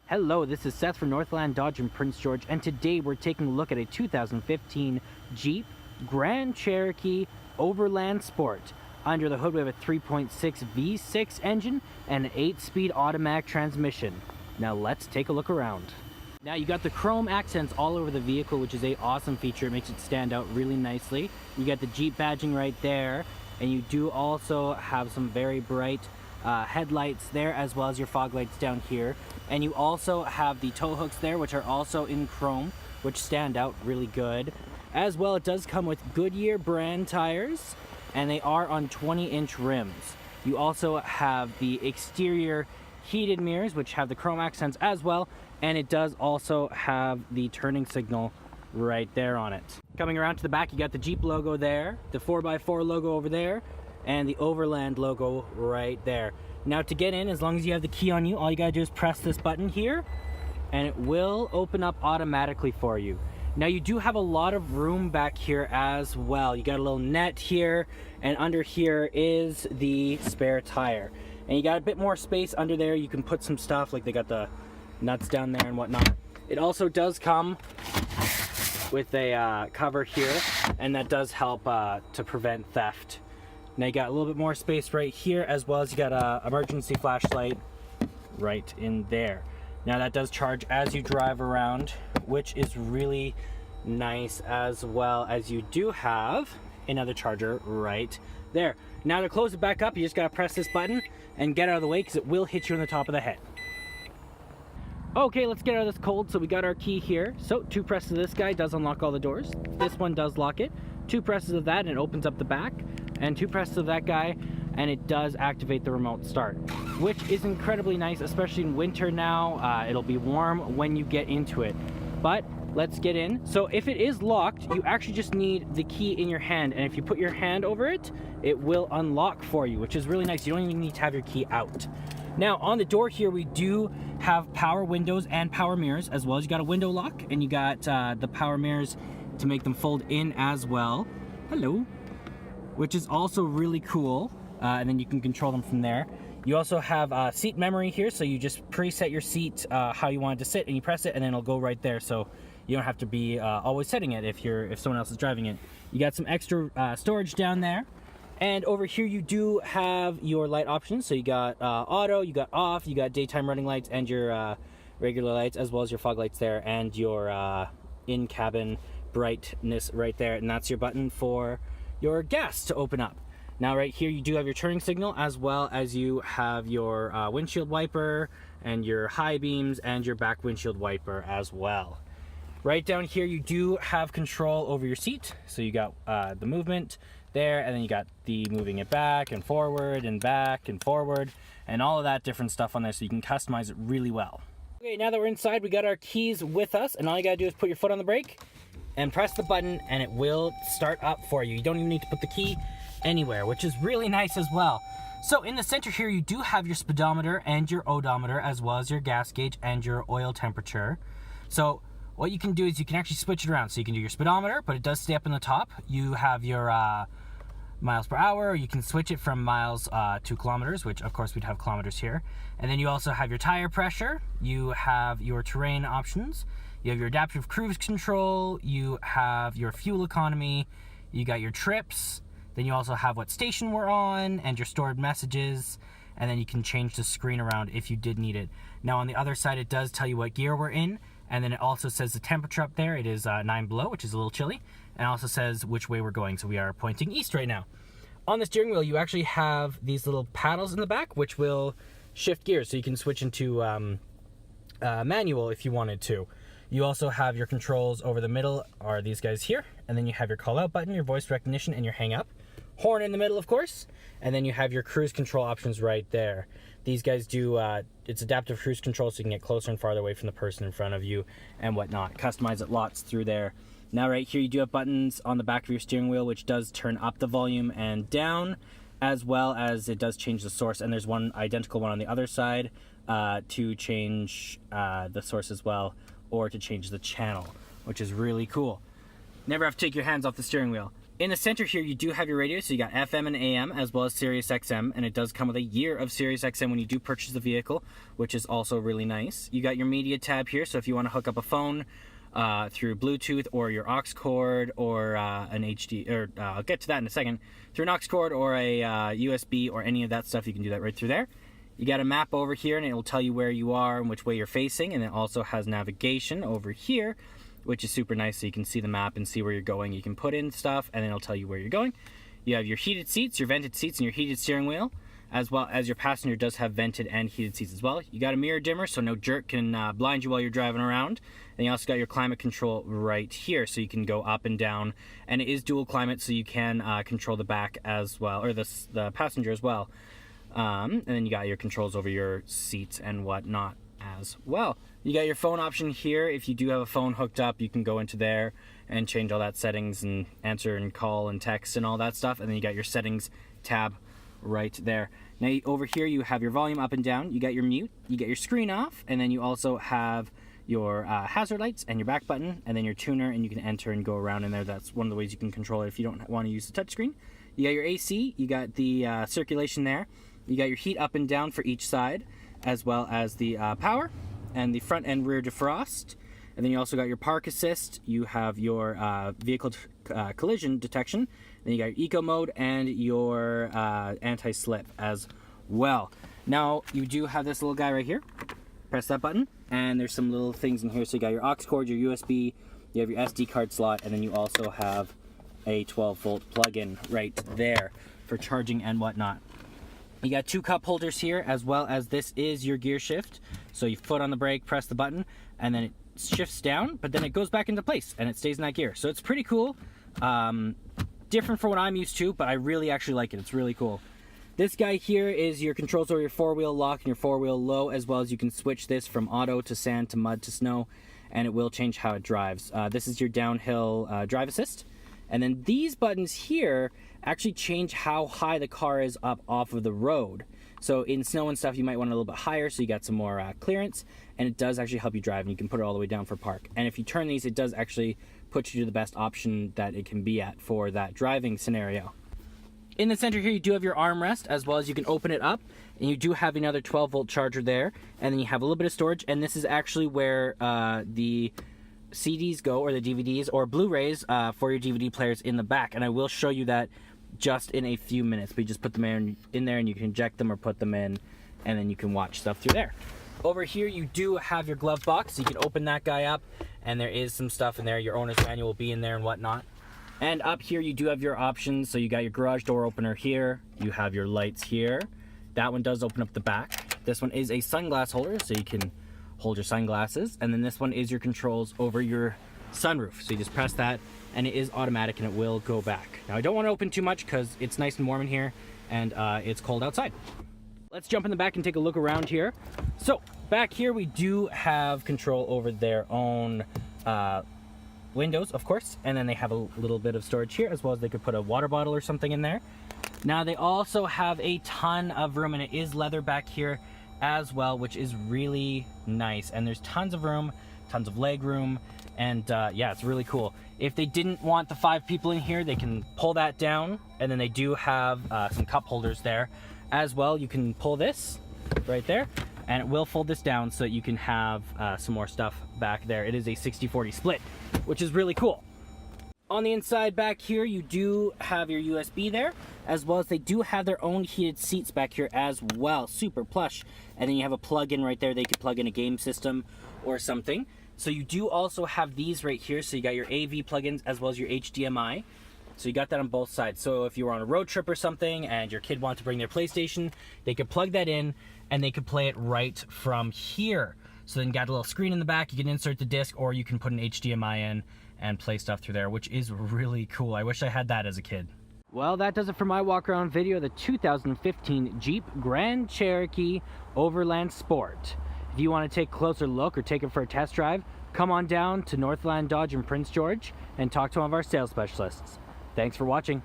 Hello, this is Seth from Northland Dodge in Prince George, and today we're taking a look at a 2015 Jeep Grand Cherokee Overland Sport. Under the hood we have a 3.6 V6 engine and an 8-speed automatic transmission. Now let's take a look around. Now you got the chrome accents all over the vehicle, which is an awesome feature. It makes it stand out really nicely. You got the Jeep badging right there, and you do also have some very bright headlights there, as well as your fog lights down here. And you also have the tow hooks there, which are also in chrome, which stand out really good. As well, it does come with Goodyear brand tires, and they are on 20-inch rims. You also have the exterior heated mirrors, which have the chrome accents as well, and it does also have the turning signal right there on it. Coming around to the back, you got the Jeep logo there, the 4x4 logo over there, and the Overland logo right there. Now to get in, as long as you have the key on you, all you gotta do is press this button here, and it will open up automatically for you. Now you do have a lot of room back here as well. You got a little net here, and under here is the spare tire. And you got a bit more space under there. You can put some stuff, like they got the nuts down there and whatnot. It also does come with a cover here, and that does help to prevent theft. Now you got a little bit more space right here, as well as you got a emergency flashlight right in there. Now that does charge as you drive around, which is really nice, as well as you do have another charger right there. Now to close it back up, you just gotta press this button and get out of the way, because it will hit you in the top of the head. Okay, let's get out of this cold. So we got our key here. So 2 presses of this guy does unlock all the doors. This one does lock it. 2 presses of that and it opens up the back. And 2 presses of that guy and it does activate the remote start, which is incredibly nice, especially in winter now. It'll be warm when you get into it. But let's get in. So if it is locked, you actually just need the key in your hand, and if you put your hand over it, it will unlock for you, which is really nice. You don't even need to have your key out. Now on the door here, we do have power windows and power mirrors, as well as you got a window lock, and you got the power mirrors to make them fold in as well. Hello. Which is also really cool, and then you can control them from there. You also have seat memory here, so you just preset your seat how you want it to sit, and you press it, and then it'll go right there, so you don't have to be always setting it if someone else is driving it. You got some extra storage down there. And over here you do have your light options. So you got auto, you got off, you got daytime running lights and your regular lights, as well as your fog lights there, and your in-cabin brightness right there. And that's your button for your gas to open up. Now right here you do have your turning signal, as well as you have your windshield wiper and your high beams and your back windshield wiper as well. Right down here you do have control over your seat. So you got the movement there, and then you got the moving it back and forward and all of that different stuff on there, so you can customize it really well. Okay, now that we're inside, we got our keys with us, and all you gotta do is put your foot on the brake and press the button, and it will start up for you. You don't even need to put the key anywhere, which is really nice as well. So in the center here, you do have your speedometer and your odometer, as well as your gas gauge and your oil temperature. So what you can do is you can actually switch it around. So you can do your speedometer, but it does stay up in the top. You have your miles per hour. You can switch it from miles to kilometers, which of course we'd have kilometers here. And then you also have your tire pressure. You have your terrain options. You have your adaptive cruise control. You have your fuel economy. You got your trips. Then you also have what station we're on and your stored messages. And then you can change the screen around if you did need it. Now on the other side, it does tell you what gear we're in. And then it also says the temperature up there. It is 9 below, which is a little chilly. And also says which way we're going. So we are pointing east right now. On the steering wheel, you actually have these little paddles in the back, which will shift gears. So you can switch into manual if you wanted to. You also have your controls over the middle are these guys here. And then you have your call out button, your voice recognition, and your hang up. Horn in the middle, of course. And then you have your cruise control options right there. These guys do, it's adaptive cruise control, so you can get closer and farther away from the person in front of you and whatnot. Customize it lots through there. Now right here you do have buttons on the back of your steering wheel, which does turn up the volume and down, as well as it does change the source. And there's one identical one on the other side to change the source as well, or to change the channel, which is really cool. Never have to take your hands off the steering wheel. In the center here, you do have your radio, so you got FM and AM, as well as Sirius XM, and it does come with a year of Sirius XM when you do purchase the vehicle, which is also really nice. You got your media tab here, so if you want to hook up a phone through Bluetooth or your aux cord or an HD, or I'll get to that in a second, through an aux cord or a USB or any of that stuff, you can do that right through there. You got a map over here, and it will tell you where you are and which way you're facing, and it also has navigation over here, which is super nice, so you can see the map and see where you're going. You can put in stuff, and then it'll tell you where you're going. You have your heated seats, your vented seats, and your heated steering wheel, as well as your passenger does have vented and heated seats as well. You got a mirror dimmer, so no jerk can blind you while you're driving around. And you also got your climate control right here, so you can go up and down. And it is dual climate, so you can control the back as well, or the passenger as well. And then you got your controls over your seats and whatnot as well. You got your phone option here. If you do have a phone hooked up, you can go into there and change all that settings and answer and call and text and all that stuff. And then you got your settings tab right there. Now over here you have your volume up and down. You got your mute, you get your screen off, and then you also have your hazard lights and your back button, and then your tuner, and you can enter and go around in there. That's one of the ways you can control it if you don't want to use the touchscreen. You got your AC, you got the circulation there. You got your heat up and down for each side, as well as the power and the front and rear defrost. And then you also got your park assist. You have your vehicle collision detection. Then you got your eco mode and your anti-slip as well. Now you do have this little guy right here. Press that button, and there's some little things in here. So you got your aux cord, your USB, you have your SD card slot, and then you also have a 12-volt plug-in right there for charging and whatnot. You got two cup holders here, as well as this is your gear shift. So you foot on the brake, press the button, and then it shifts down, but then it goes back into place and it stays in that gear. So it's pretty cool. Different from what I'm used to, but I really actually like it. It's really cool. This guy here is your controls over your four-wheel lock and your four-wheel low, as well as you can switch this from auto to sand to mud to snow, and it will change how it drives. This is your downhill drive assist. And then these buttons here actually change how high the car is up off of the road. So in snow and stuff, you might want it a little bit higher, so you got some more clearance, and it does actually help you drive, and you can put it all the way down for park. And if you turn these, it does actually put you to the best option that it can be at for that driving scenario. In the center here, you do have your armrest, as well as you can open it up, and you do have another 12-volt charger there, and then you have a little bit of storage, and this is actually where the CDs go, or the DVDs, or Blu-rays for your DVD players in the back, and I will show you that just in a few minutes. We just put them in there, and you can inject them or put them in, and then you can watch stuff through there. Over here, you do have your glove box, so you can open that guy up, and there is some stuff in there. Your owner's manual will be in there and whatnot. And up here, you do have your options. So you got your garage door opener here. You have your lights here. That one does open up the back. This one is a sunglass holder, so you can hold your sunglasses. And then this one is your controls over your sunroof. So you just press that, and it is automatic, and it will go back. Now, I don't want to open too much because it's nice and warm in here, and it's cold outside. Let's jump in the back and take a look around here. So back here, we do have control over their own windows, of course, and then they have a little bit of storage here, as well as they could put a water bottle or something in there. Now they also have a ton of room, and it is leather back here as well, which is really nice. And there's tons of room, tons of leg room, and yeah, it's really cool. If they didn't want the 5 people in here, they can pull that down, and then they do have some cup holders there as well. You can pull this right there, and it will fold this down so that you can have some more stuff back there. It is a 60-40 split, which is really cool. On the inside back here, you do have your USB there, as well as they do have their own heated seats back here as well. Super plush. And then you have a plug-in right there. They could plug in a game system or something. So you do also have these right here. So you got your AV plugins as well as your HDMI. So you got that on both sides. So if you were on a road trip or something and your kid wanted to bring their PlayStation, they could plug that in and they could play it right from here. So then you got a little screen in the back. You can insert the disc, or you can put an HDMI in and play stuff through there, which is really cool. I wish I had that as a kid. Well, that does it for my walk around video of the 2015 Jeep Grand Cherokee Overland Sport. If you want to take a closer look or take it for a test drive, come on down to Northland Dodge in Prince George and talk to one of our sales specialists. Thanks for watching.